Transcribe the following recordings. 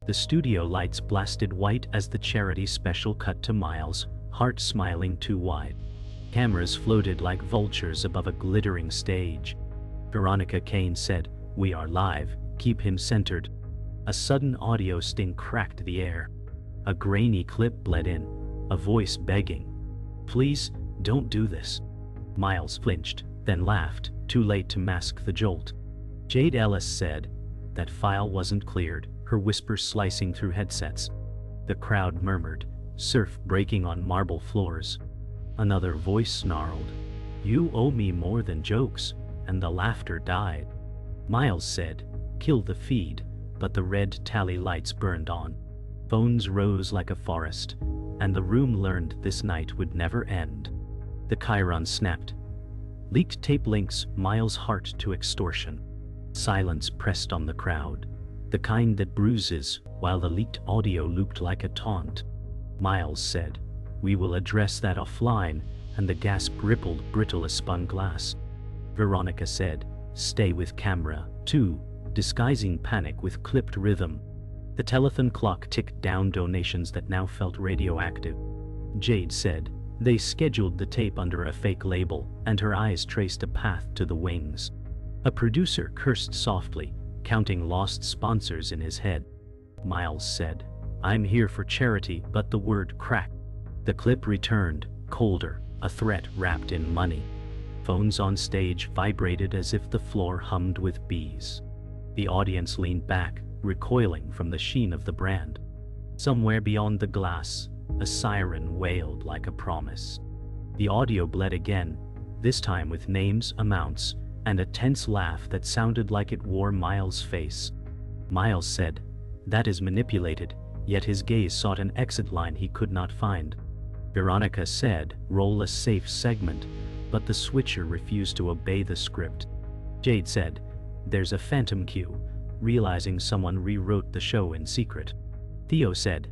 The studio lights blasted white as the charity special cut to Miles, heart smiling too wide. Cameras floated like vultures above a glittering stage. Veronica Kane said, "We are live, keep him centered." A sudden audio sting cracked the air. A grainy clip bled in, a voice begging, "Please, don't do this." Miles flinched, then laughed, too late to mask the jolt. Jade Ellis said, "That file wasn't cleared," her whisper slicing through headsets. The crowd murmured, surf breaking on marble floors. Another voice snarled, "You owe me more than jokes," and the laughter died. Miles said, "Kill the feed," but the red tally lights burned on. Phones rose like a forest, and the room learned this night would never end. The chyron snapped. Leaked tape links Miles' heart to extortion. Silence pressed on the crowd, the kind that bruises, while the leaked audio looped like a taunt. Miles said, "We will address that offline," and the gasp rippled brittle as spun glass. Veronica said, "Stay with camera, too," disguising panic with clipped rhythm. The telethon clock ticked down donations that now felt radioactive. Jade said, "They scheduled the tape under a fake label," and her eyes traced a path to the wings. A producer cursed softly, counting lost sponsors in his head. Miles said, "I'm here for charity," but the word cracked. The clip returned, colder, a threat wrapped in money. Phones on stage vibrated as if the floor hummed with bees. The audience leaned back, recoiling from the sheen of the brand. Somewhere beyond the glass, a siren wailed like a promise. The audio bled again, this time with names, amounts, and a tense laugh that sounded like it wore Miles' face. Miles said, "That is manipulated," yet his gaze sought an exit line he could not find. Veronica said, "Roll a safe segment," but the switcher refused to obey the script. Jade said, "There's a phantom cue," realizing someone rewrote the show in secret. Theo said,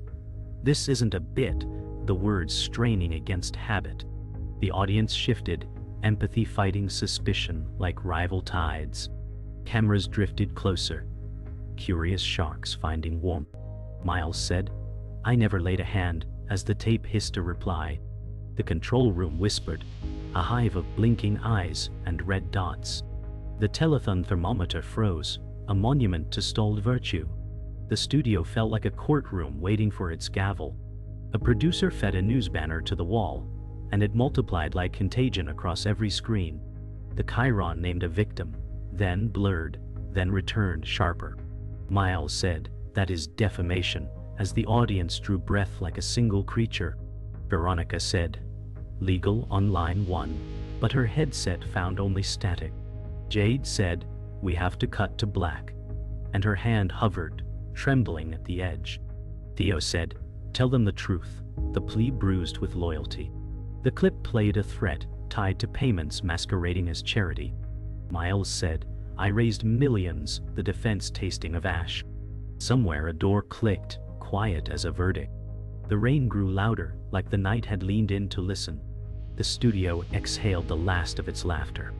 "This isn't a bit," the words straining against habit. The audience shifted, empathy fighting suspicion like rival tides. Cameras drifted closer, curious sharks finding warmth. Miles said, "I never laid a hand," as the tape hissed a reply. The control room whispered, a hive of blinking eyes and red dots. The telethon thermometer froze, a monument to stalled virtue. The studio felt like a courtroom waiting for its gavel. A producer fed a news banner to the wall, and it multiplied like contagion across every screen. The chyron named a victim, then blurred, then returned sharper. Miles said, "That is defamation," as the audience drew breath like a single creature. Veronica said, "Legal on line 1," but her headset found only static. Jade said, "We have to cut to black," and her hand hovered, trembling at the edge. Theo said, "Tell them the truth," the plea bruised with loyalty. The clip played a threat, tied to payments masquerading as charity. Miles said, "I raised millions," the defense tasting of ash. Somewhere a door clicked, quiet as a verdict. The rain grew louder, like the night had leaned in to listen. The studio exhaled the last of its laughter.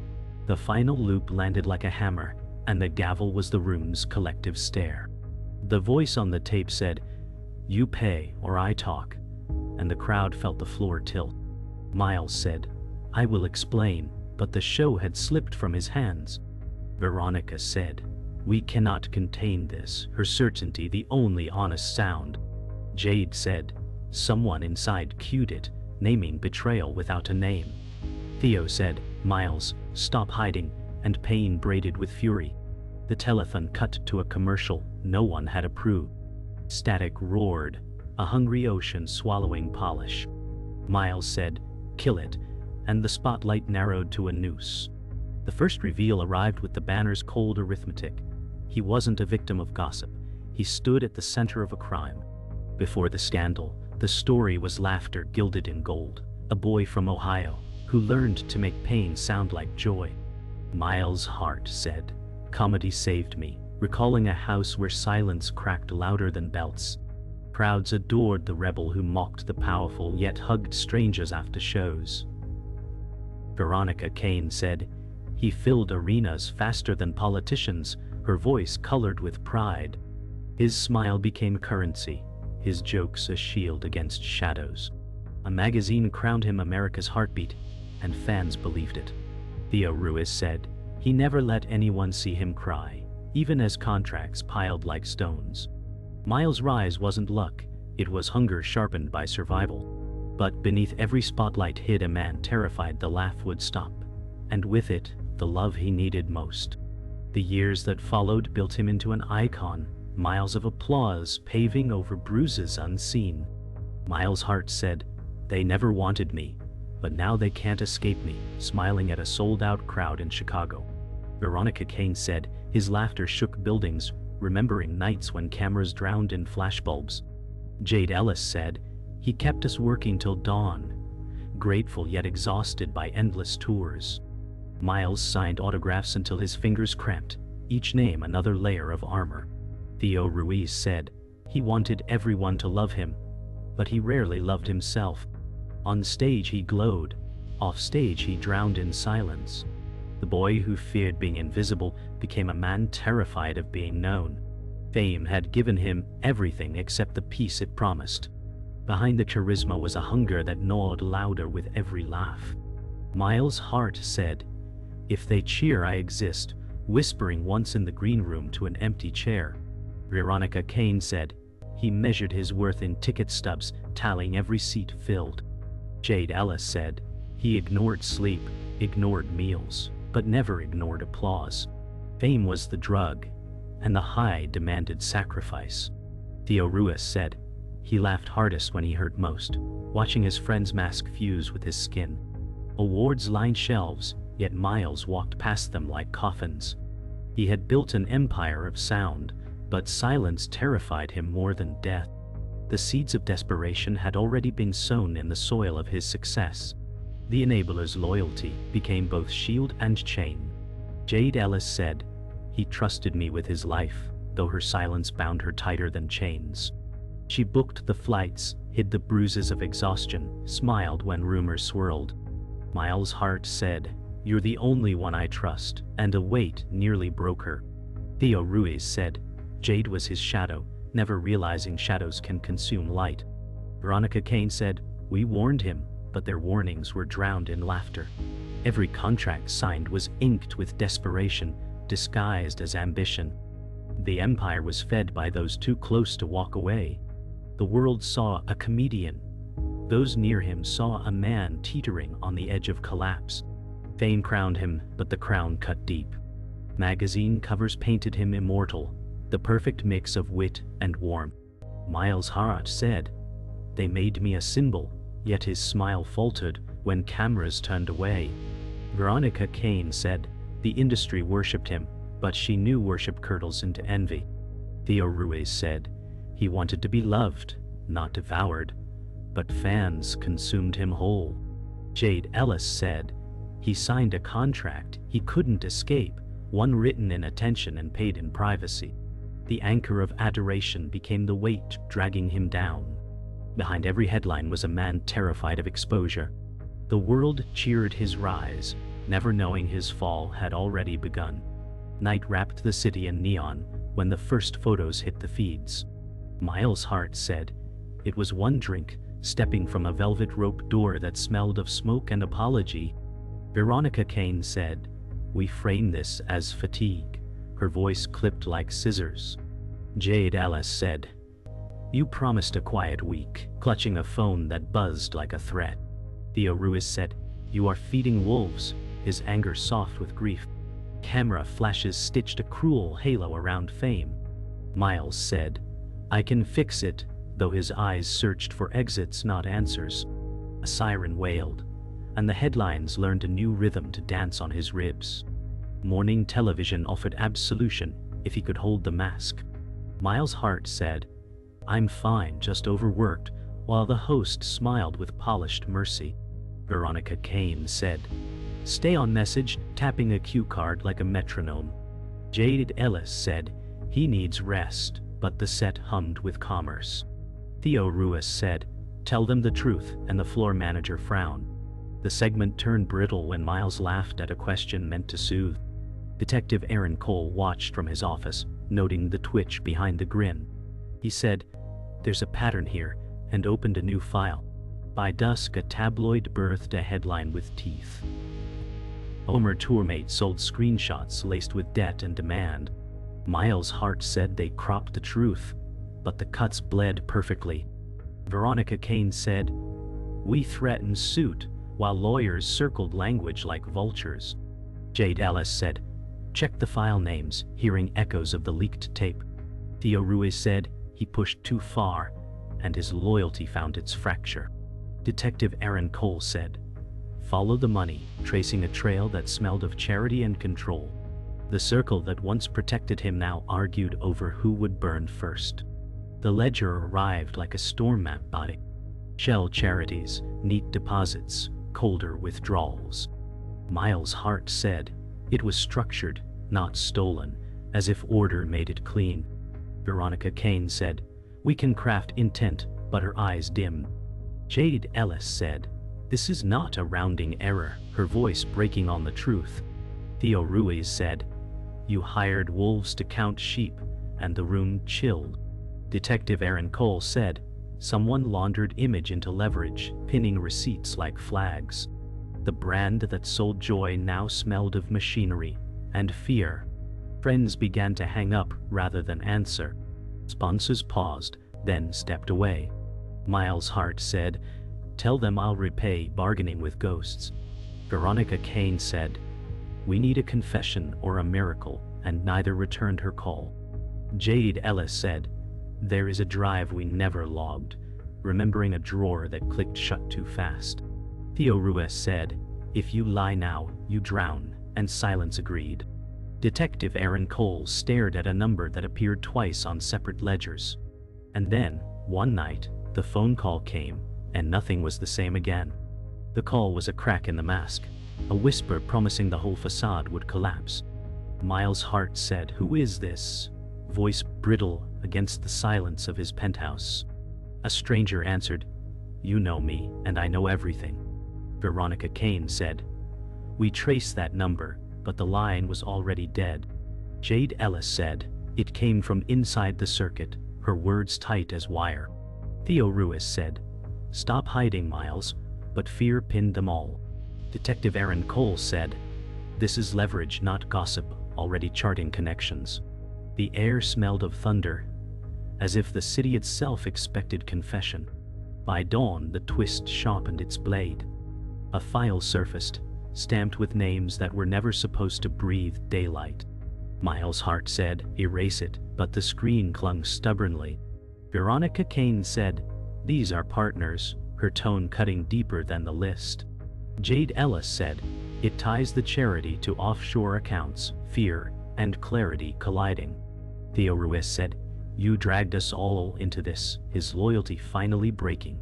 The final loop landed like a hammer, and the gavel was the room's collective stare. The voice on the tape said, "You pay or I talk," and the crowd felt the floor tilt. Miles said, "I will explain," but the show had slipped from his hands. Veronica said, "We cannot contain this," her certainty the only honest sound. Jade said, "Someone inside cued it," naming betrayal without a name. Theo said, "Miles, stop hiding," and pain braided with fury. The telethon cut to a commercial no one had approved. Static roared, a hungry ocean swallowing polish. Miles said, "Kill it," and the spotlight narrowed to a noose. The first reveal arrived with the banner's cold arithmetic. He wasn't a victim of gossip. He stood at the center of a crime. Before the scandal, the story was laughter gilded in gold. A boy from Ohio, who learned to make pain sound like joy. Miles' heart said, "Comedy saved me," recalling a house where silence cracked louder than belts. Crowds adored the rebel who mocked the powerful yet hugged strangers after shows. Veronica Kane said, "He filled arenas faster than politicians," her voice colored with pride. His smile became currency, his jokes a shield against shadows. A magazine crowned him America's heartbeat, and fans believed it. Theo Ruiz said, he never let anyone see him cry, even as contracts piled like stones. Miles' rise wasn't luck, it was hunger sharpened by survival. But beneath every spotlight hid a man terrified the laugh would stop, and with it, the love he needed most. The years that followed built him into an icon, miles of applause paving over bruises unseen. Miles' heart said, they never wanted me, but now they can't escape me, smiling at a sold-out crowd in Chicago. Veronica Kane said, his laughter shook buildings, remembering nights when cameras drowned in flashbulbs. Jade Ellis said, he kept us working till dawn, grateful yet exhausted by endless tours. Miles signed autographs until his fingers cramped, each name another layer of armor. Theo Ruiz said, he wanted everyone to love him, but he rarely loved himself. On stage he glowed, off stage he drowned in silence. The boy who feared being invisible became a man terrified of being known. Fame had given him everything except the peace it promised. Behind the charisma was a hunger that gnawed louder with every laugh. Miles' heart said, if they cheer I exist, whispering once in the green room to an empty chair. Veronica Kane said, he measured his worth in ticket stubs, tallying every seat filled. Jade Ellis said, he ignored sleep, ignored meals, but never ignored applause. Fame was the drug, and the high demanded sacrifice. Theo Ruiz said, he laughed hardest when he hurt most, watching his friend's mask fuse with his skin. Awards lined shelves, yet Miles walked past them like coffins. He had built an empire of sound, but silence terrified him more than death. The seeds of desperation had already been sown in the soil of his success. The enabler's loyalty became both shield and chain. Jade Ellis said, he trusted me with his life, though her silence bound her tighter than chains. She booked the flights, hid the bruises of exhaustion, smiled when rumors swirled. Miles' heart said, you're the only one I trust, and a weight nearly broke her. Theo Ruiz said, Jade was his shadow, never realizing shadows can consume light. Veronica Kane said, we warned him, but their warnings were drowned in laughter. Every contract signed was inked with desperation, disguised as ambition. The empire was fed by those too close to walk away. The world saw a comedian. Those near him saw a man teetering on the edge of collapse. Fame crowned him, but the crown cut deep. Magazine covers painted him immortal, the perfect mix of wit and warmth. Miles' heart said, they made me a symbol, yet his smile faltered when cameras turned away. Veronica Kane said, the industry worshipped him, but she knew worship curdles into envy. Theo Ruiz said, he wanted to be loved, not devoured, but fans consumed him whole. Jade Ellis said, he signed a contract he couldn't escape, one written in attention and paid in privacy. The anchor of adoration became the weight dragging him down. Behind every headline was a man terrified of exposure. The world cheered his rise, never knowing his fall had already begun. Night wrapped the city in neon when the first photos hit the feeds. Miles' heart said, it was one drink, stepping from a velvet rope door that smelled of smoke and apology. Veronica Kane said, we frame this as fatigue, her voice clipped like scissors. Jade Ellis said, you promised a quiet week, clutching a phone that buzzed like a threat. Theo Ruiz said, you are feeding wolves, his anger soft with grief. Camera flashes stitched a cruel halo around fame. Miles said, I can fix it, though his eyes searched for exits not answers. A siren wailed, and the headlines learned a new rhythm to dance on his ribs. Morning television offered absolution if he could hold the mask. Miles' heart said, I'm fine, just overworked, while the host smiled with polished mercy. Veronica Kane said, stay on message, tapping a cue card like a metronome. Jade Ellis said, he needs rest, but the set hummed with commerce. Theo Ruiz said, tell them the truth, and the floor manager frowned. The segment turned brittle when Miles laughed at a question meant to soothe. Detective Aaron Cole watched from his office, noting the twitch behind the grin. He said, "There's a pattern here," and opened a new file. By dusk, a tabloid birthed a headline with teeth. Homer tourmate sold screenshots laced with debt and demand. Miles' heart said they cropped the truth, but the cuts bled perfectly. Veronica Kane said, "We threatened suit," while lawyers circled language like vultures. Jade Ellis said, "Check the file names," hearing echoes of the leaked tape. Theo Ruiz said he pushed too far, and his loyalty found its fracture. Detective Aaron Cole said, "Follow the money, tracing a trail that smelled of charity and control." The circle that once protected him now argued over who would burn first. The ledger arrived like a storm map body. Shell charities, neat deposits, colder withdrawals. Miles' heart said it was structured, not stolen, as if order made it clean. Veronica Kane said, "We can craft intent," but her eyes dimmed. Jade Ellis said, "This is not a rounding error," her voice breaking on the truth. Theo Ruiz said, "You hired wolves to count sheep," and the room chilled. Detective Aaron Cole said, "Someone laundered image into leverage, pinning receipts like flags." The brand that sold joy now smelled of machinery and fear. Friends began to hang up rather than answer. Sponsors paused, then stepped away. Miles' heart said, "Tell them I'll repay bargaining with ghosts." Veronica Kane said, "We need a confession or a miracle," and neither returned her call. Jade Ellis said, "There is a drive we never logged," remembering a drawer that clicked shut too fast. Theo Ruiz said, "If you lie now, you drown," and silence agreed. Detective Aaron Cole stared at a number that appeared twice on separate ledgers. And then, one night, the phone call came, and nothing was the same again. The call was a crack in the mask, a whisper promising the whole facade would collapse. Miles' heart said, "Who is this?" Voice brittle against the silence of his penthouse. A stranger answered, "You know me, and I know everything." Veronica Kane said, "We traced that number, but the line was already dead." Jade Ellis said, "It came from inside the circuit," her words tight as wire. Theo Ruiz said, "Stop hiding, Miles," but fear pinned them all. Detective Aaron Cole said, "This is leverage, not gossip, already charting connections." The air smelled of thunder, as if the city itself expected confession. By dawn, the twist sharpened its blade. A file surfaced, stamped with names that were never supposed to breathe daylight. Miles' heart said, "Erase it," but the screen clung stubbornly. Veronica Kane said, "These are partners," her tone cutting deeper than the list. Jade Ellis said, "It ties the charity to offshore accounts, fear and clarity colliding." Theo Ruiz said, "You dragged us all into this," his loyalty finally breaking.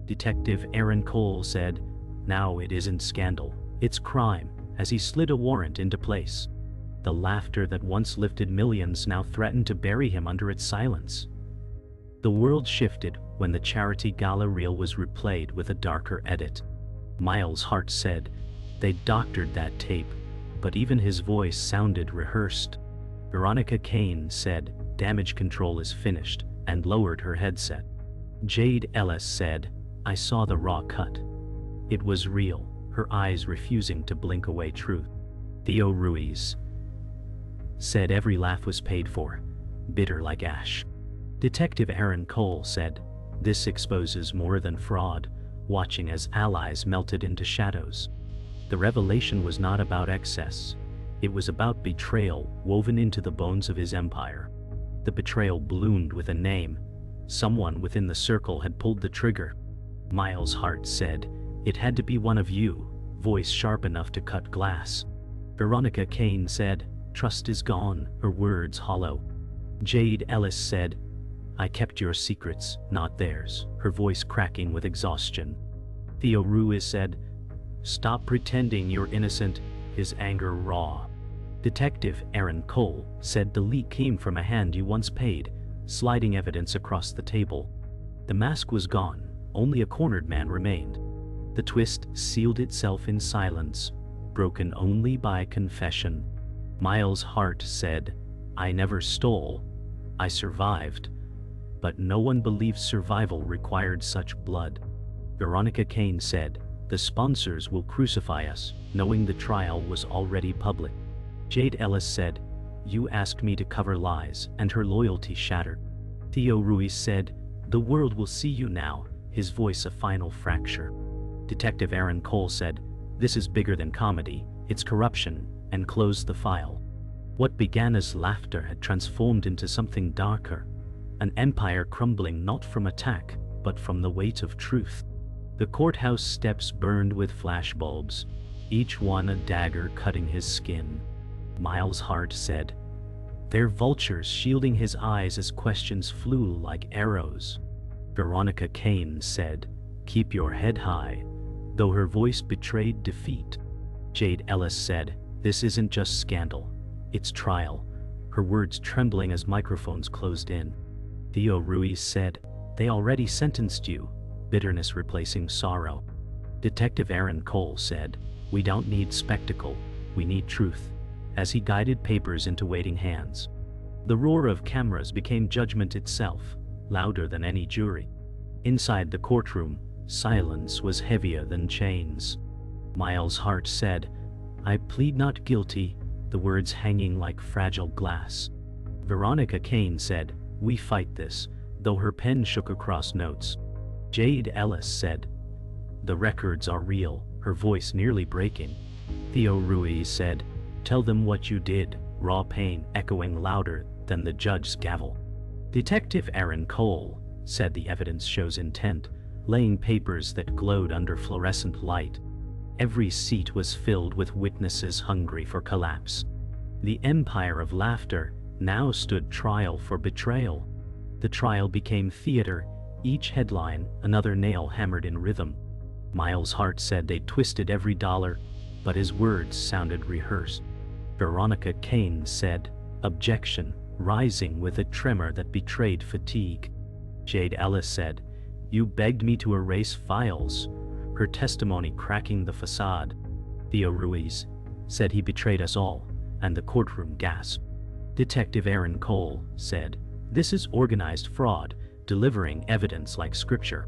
Detective Aaron Cole said, "Now it isn't scandal, it's crime," as he slid a warrant into place. The laughter that once lifted millions now threatened to bury him under its silence. The world shifted when the charity gala reel was replayed with a darker edit. Miles' heart said, "They doctored that tape," but even his voice sounded rehearsed. Veronica Kane said, "Damage control is finished," and lowered her headset. Jade Ellis said, "I saw the raw cut. It was real," her eyes refusing to blink away truth. Theo Ruiz said every laugh was paid for, bitter like ash. Detective Aaron Cole said, "This exposes more than fraud," watching as allies melted into shadows. The revelation was not about excess. It was about betrayal woven into the bones of his empire. The betrayal bloomed with a name. Someone within the circle had pulled the trigger. Miles' heart said, "It had to be one of you," voice sharp enough to cut glass. Veronica Kane said, "Trust is gone," her words hollow. Jade Ellis said, "I kept your secrets, not theirs," her voice cracking with exhaustion. Theo Ruiz said, "Stop pretending you're innocent," his anger raw. Detective Aaron Cole said the leak came from a hand you once paid, sliding evidence across the table. The mask was gone, only a cornered man remained. The twist sealed itself in silence, broken only by confession. Miles' heart said, I never stole. I survived. But no one believed survival required such blood. Veronica Kane said, the sponsors will crucify us, knowing the trial was already public. Jade Ellis said, you asked me to cover lies, and her loyalty shattered. Theo Ruiz said, the world will see you now, his voice a final fracture. Detective Aaron Cole said, this is bigger than comedy, it's corruption, and closed the file. What began as laughter had transformed into something darker, an empire crumbling not from attack, but from the weight of truth. The courthouse steps burned with flashbulbs, each one a dagger cutting his skin. Miles Hart said, they're vultures shielding his eyes as questions flew like arrows. Veronica Kane said, keep your head high, though her voice betrayed defeat. Jade Ellis said, this isn't just scandal, it's trial, her words trembling as microphones closed in. Theo Ruiz said, they already sentenced you, bitterness replacing sorrow. Detective Aaron Cole said, we don't need spectacle, we need truth, as he guided papers into waiting hands. The roar of cameras became judgment itself, louder than any jury. Inside the courtroom, silence was heavier than chains. Miles Hart said, I plead not guilty, the words hanging like fragile glass. Veronica Kane said, we fight this, though her pen shook across notes. Jade Ellis said, the records are real, her voice nearly breaking. Theo Ruiz said, tell them what you did, raw pain echoing louder than the judge's gavel. Detective Aaron Cole said the evidence shows intent, laying papers that glowed under fluorescent light. Every seat was filled with witnesses hungry for collapse. The empire of laughter now stood trial for betrayal. The trial became theater, each headline another nail hammered in rhythm. Miles Hart said they twisted every dollar, but his words sounded rehearsed. Veronica Kane said, objection, rising with a tremor that betrayed fatigue. Jade Ellis said, you begged me to erase files, her testimony cracking the facade. Theo Ruiz said he betrayed us all, and the courtroom gasped. Detective Aaron Cole said, this is organized fraud, delivering evidence like scripture.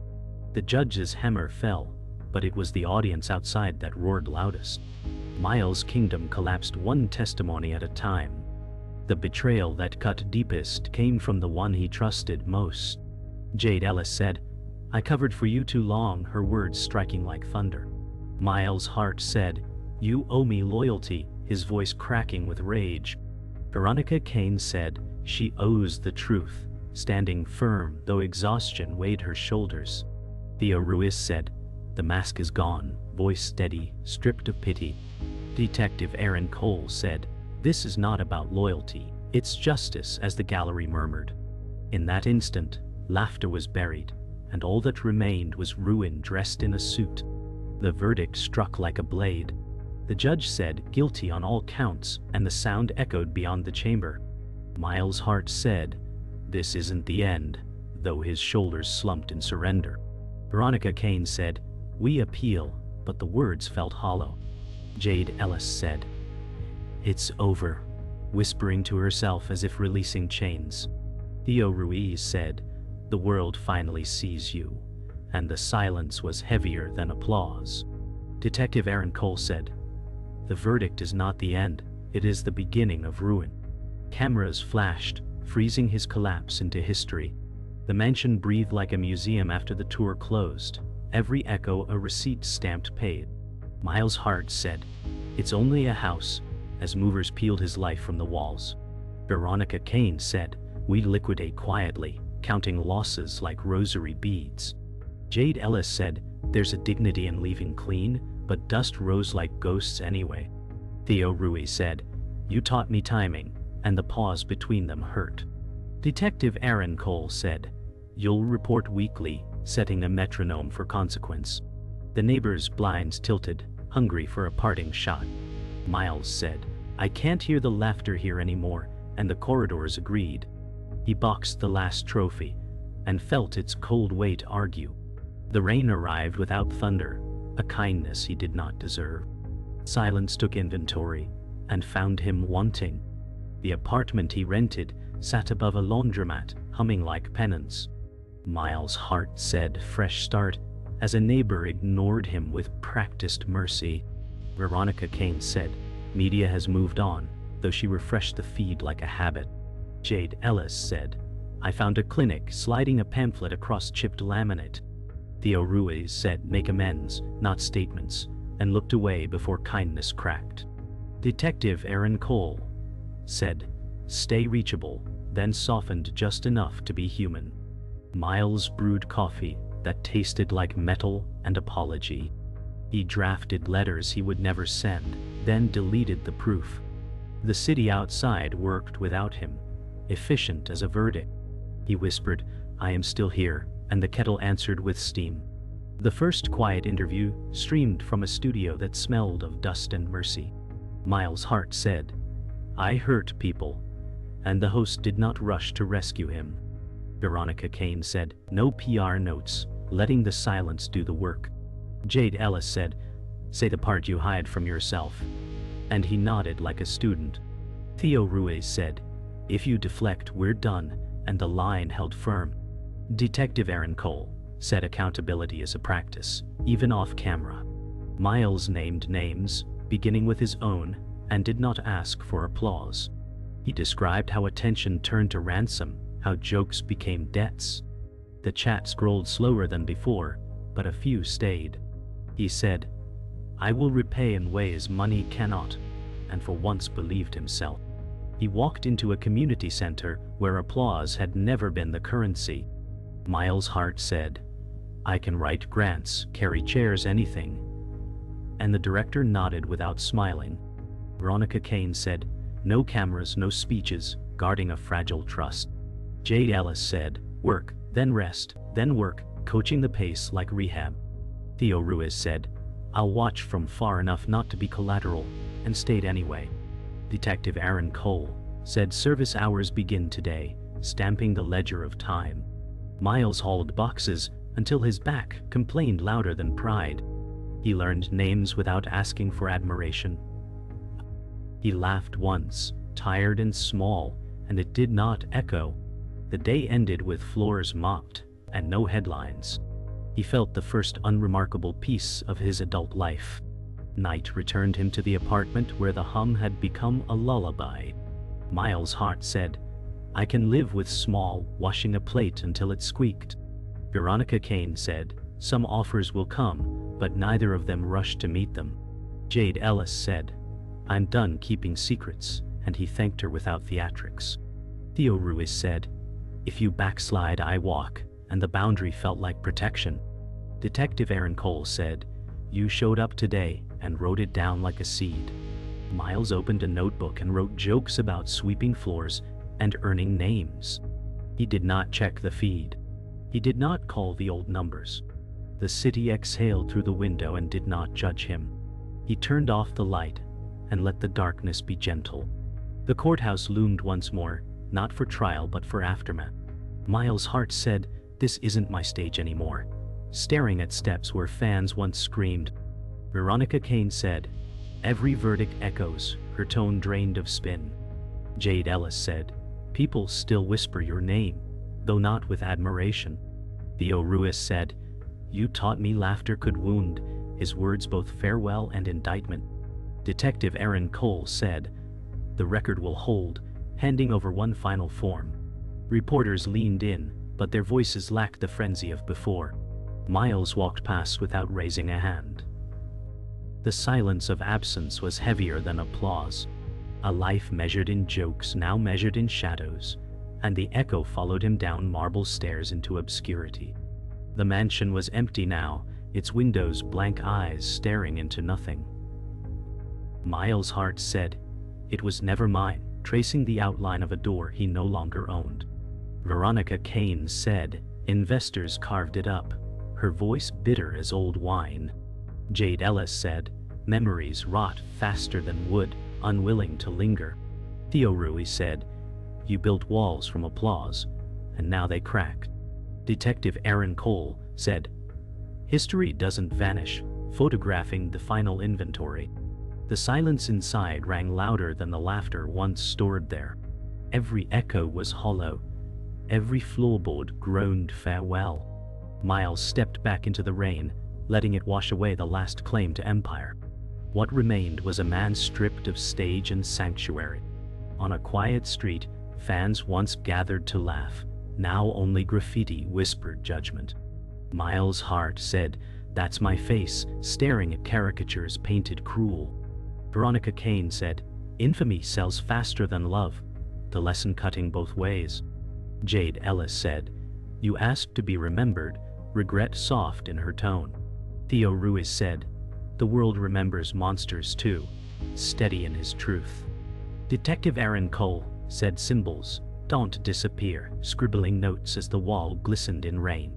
The judge's hammer fell, but it was the audience outside that roared loudest. Miles' kingdom collapsed one testimony at a time. The betrayal that cut deepest came from the one he trusted most. Jade Ellis said, I covered for you too long, her words striking like thunder. Miles Hart said, you owe me loyalty, his voice cracking with rage. Veronica Kane said, she owes the truth, standing firm though exhaustion weighed her shoulders. Theo Ruiz said, the mask is gone, voice steady, stripped of pity. Detective Aaron Cole said, this is not about loyalty, it's justice, as the gallery murmured. In that instant, laughter was buried, and all that remained was ruin dressed in a suit. The verdict struck like a blade. The judge said guilty on all counts, and the sound echoed beyond the chamber. Miles Hart said, this isn't the end, though his shoulders slumped in surrender. Veronica Kane said, we appeal, but the words felt hollow. Jade Ellis said, it's over, whispering to herself as if releasing chains. Theo Ruiz said, the world finally sees you, and the silence was heavier than applause. Detective Aaron Cole said, the verdict is not the end, it is the beginning of ruin. Cameras flashed, freezing his collapse into history. The mansion breathed like a museum after the tour closed, every echo a receipt stamped paid. Miles Hart said, it's only a house, as movers peeled his life from the walls. Veronica Kane said, we liquidate quietly, counting losses like rosary beads. Jade Ellis said, there's a dignity in leaving clean, but dust rose like ghosts anyway. Theo Ruiz said, you taught me timing, and the pause between them hurt. Detective Aaron Cole said, you'll report weekly, setting a metronome for consequence. The neighbors' blinds tilted, hungry for a parting shot. Miles said, I can't hear the laughter here anymore, and the corridors agreed. He boxed the last trophy, and felt its cold weight argue. The rain arrived without thunder, a kindness he did not deserve. Silence took inventory, and found him wanting. The apartment he rented sat above a laundromat, humming like penance. Miles' heart said fresh start, as a neighbor ignored him with practiced mercy. Veronica Kane said, media has moved on, though she refreshed the feed like a habit. Jade Ellis said, I found a clinic sliding a pamphlet across chipped laminate. Theo Ruiz said, make amends, not statements, and looked away before kindness cracked. Detective Aaron Cole said, stay reachable, then softened just enough to be human. Miles brewed coffee that tasted like metal and apology. He drafted letters he would never send, then deleted the proof. The city outside worked without him, efficient as a verdict. He whispered, I am still here, and the kettle answered with steam. The first quiet interview streamed from a studio that smelled of dust and mercy. Miles' heart said, I hurt people, and the host did not rush to rescue him. Veronica Kane said, no PR notes, letting the silence do the work. Jade Ellis said, say the part you hide from yourself. And he nodded like a student. Theo Ruiz said, if you deflect, we're done, and the line held firm. Detective Aaron Cole said accountability is a practice, even off camera. Miles named names, beginning with his own, and did not ask for applause. He described how attention turned to ransom, how jokes became debts. The chat scrolled slower than before, but a few stayed. He said, I will repay in ways money cannot, and for once believed himself. He walked into a community center where applause had never been the currency. Miles' heart said, I can write grants, carry chairs, anything. And the director nodded without smiling. Veronica Kane said, no cameras, no speeches, guarding a fragile trust. Jade Ellis said, work, then rest, then work, coaching the pace like rehab. Theo Ruiz said, I'll watch from far enough not to be collateral, and stayed anyway. Detective Aaron Cole said service hours begin today, stamping the ledger of time. Miles hauled boxes until his back complained louder than pride. He learned names without asking for admiration. He laughed once, tired and small, and it did not echo. The day ended with floors mopped and no headlines. He felt the first unremarkable piece of his adult life. Night returned him to the apartment where the hum had become a lullaby. Miles' heart said, I can live with small, washing a plate until it squeaked. Veronica Kane said, some offers will come, but neither of them rushed to meet them. Jade Ellis said, I'm done keeping secrets, and he thanked her without theatrics. Theo Ruiz said, if you backslide, I walk, and the boundary felt like protection. Detective Aaron Cole said, you showed up today and wrote it down like a seed. Miles opened a notebook and wrote jokes about sweeping floors and earning names. He did not check the feed. He did not call the old numbers. The city exhaled through the window and did not judge him. He turned off the light and let the darkness be gentle. The courthouse loomed once more, not for trial but for aftermath. Miles' heart said, this isn't my stage anymore, staring at steps where fans once screamed. Veronica Kane said, every verdict echoes, her tone drained of spin. Jade Ellis said, people still whisper your name, though not with admiration. Theo Ruiz said, you taught me laughter could wound, his words both farewell and indictment. Detective Aaron Cole said, the record will hold, handing over one final form. Reporters leaned in, but their voices lacked the frenzy of before. Miles walked past without raising a hand. The silence of absence was heavier than applause. A life measured in jokes now measured in shadows, and the echo followed him down marble stairs into obscurity. The mansion was empty now, its windows blank eyes staring into nothing. Miles' heart said, it was never mine, tracing the outline of a door he no longer owned. Veronica Kane said, investors carved it up, her voice bitter as old wine. Jade Ellis said, memories rot faster than wood, unwilling to linger. Theo Ruiz said, you built walls from applause, and now they crack. Detective Aaron Cole said, history doesn't vanish, photographing the final inventory. The silence inside rang louder than the laughter once stored there. Every echo was hollow. Every floorboard groaned farewell. Miles stepped back into the rain, letting it wash away the last claim to empire. What remained was a man stripped of stage and sanctuary. On a quiet street, fans once gathered to laugh. Now only graffiti whispered judgment. Miles' heart said, "That's my face, staring at caricatures painted cruel." Veronica Kane said, "Infamy sells faster than love," the lesson cutting both ways. Jade Ellis said, "You asked to be remembered," regret soft in her tone. Theo Ruiz said, "The world remembers monsters too," steady in his truth. Detective Aaron Cole said, "Symbols don't disappear," scribbling notes as the wall glistened in rain.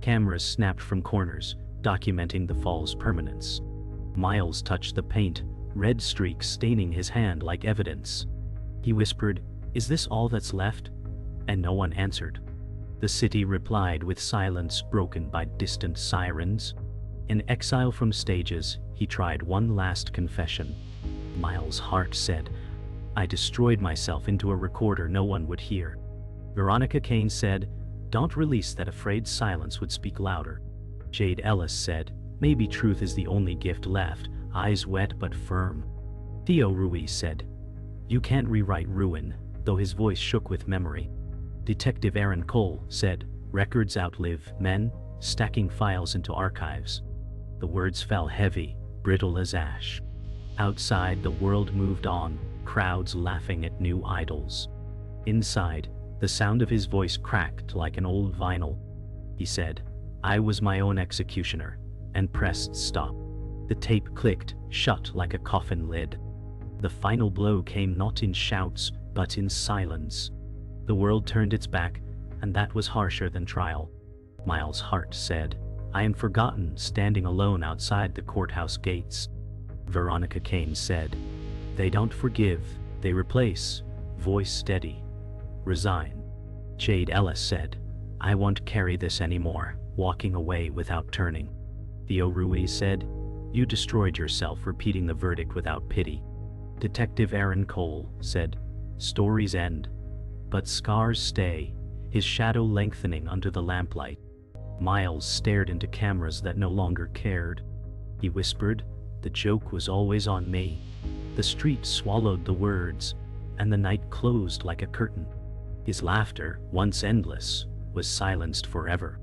Cameras snapped from corners, documenting the fall's permanence. Miles touched the paint, red streaks staining his hand like evidence. He whispered, "Is this all that's left?" And no one answered. The city replied with silence broken by distant sirens. In exile from stages, he tried one last confession. Miles' heart said, "I destroyed myself into a recorder no one would hear." Veronica Kane said, "Don't release that, afraid silence would speak louder." Jade Ellis said, "Maybe truth is the only gift left, eyes wet but firm." Theo Ruiz said, "You can't rewrite ruin," though his voice shook with memory. Detective Aaron Cole said, "Records outlive men, stacking files into archives." The words fell heavy, brittle as ash. Outside, the world moved on, crowds laughing at new idols. Inside, the sound of his voice cracked like an old vinyl. He said, "I was my own executioner," and pressed stop. The tape clicked, shut like a coffin lid. The final blow came not in shouts, but in silence. The world turned its back, and that was harsher than trial. Miles' heart said, "I am forgotten, standing alone outside the courthouse gates." Veronica Kane said, "They don't forgive, they replace," voice steady. "Resign." Jade Ellis said, "I won't carry this anymore," walking away without turning. Theo Ruiz said, "You destroyed yourself repeating the verdict without pity." Detective Aaron Cole said, "Stories end, but scars stay," his shadow lengthening under the lamplight. Miles stared into cameras that no longer cared. He whispered, "The joke was always on me." The street swallowed the words, and the night closed like a curtain. His laughter, once endless, was silenced forever.